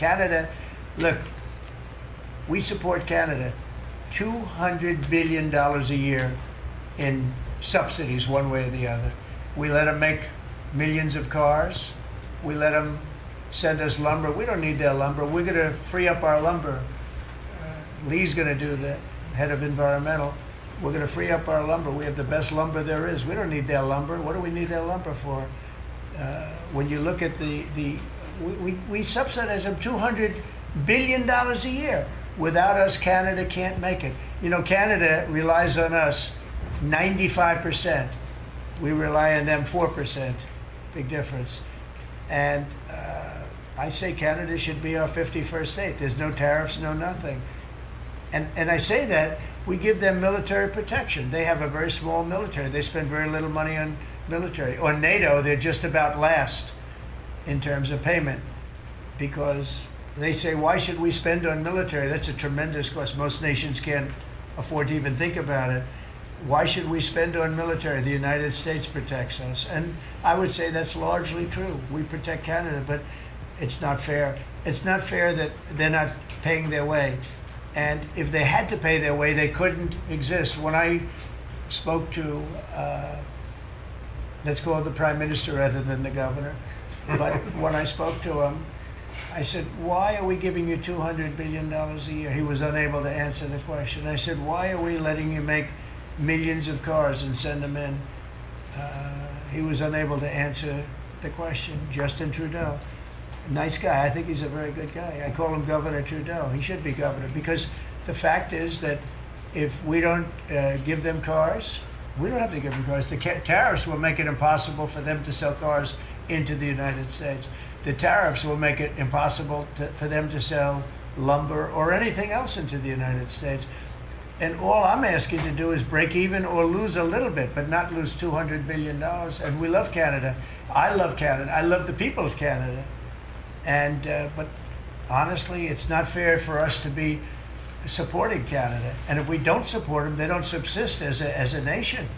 Canada, look, we support Canada. $200 billion a year in subsidies, one way or the other. We let them make millions of cars. We let them send us lumber. We don't need their lumber. We're going to free up our lumber. Lee's going to do that, head of environmental. We're going to free up our lumber. We have the best lumber there is. We don't need their lumber. What do we need their lumber for? When you look at we subsidize them $200 billion a year. Without us, Canada can't make it. You know, Canada relies on us 95%. We rely on them 4%. Big difference. And I say Canada should be our 51st state. There's no tariffs, no nothing. And I say that we give them military protection. They have a very small military. They spend very little money on military. On NATO, they're just about last in terms of payment, because they say, why should we spend on military? That's a tremendous cost. Most nations can't afford to even think about it. Why should we spend on military? The United States protects us. And I would say that's largely true. We protect Canada, but it's not fair. It's not fair that they're not paying their way. And if they had to pay their way, they couldn't exist. When I spoke to, let's call it the Prime Minister rather than the governor, but when I spoke to him, I said, why are we giving you $200 billion a year? He was unable to answer the question. I said, why are we letting you make millions of cars and send them in? He was unable to answer the question. Justin Trudeau, nice guy. I think he's a very good guy. I call him Governor Trudeau. He should be governor, because the fact is that if we don't give them cars, we don't have to give them cars. The tariffs will make it impossible for them to sell cars into the United States. The tariffs will make it impossible for them to sell lumber or anything else into the United States. And all I'm asking to do is break even or lose a little bit, but not lose $200 billion. And we love Canada. I love Canada. I love the people of Canada. And but honestly, it's not fair for us to be supporting Canada. And if we don't support them, they don't subsist as a nation.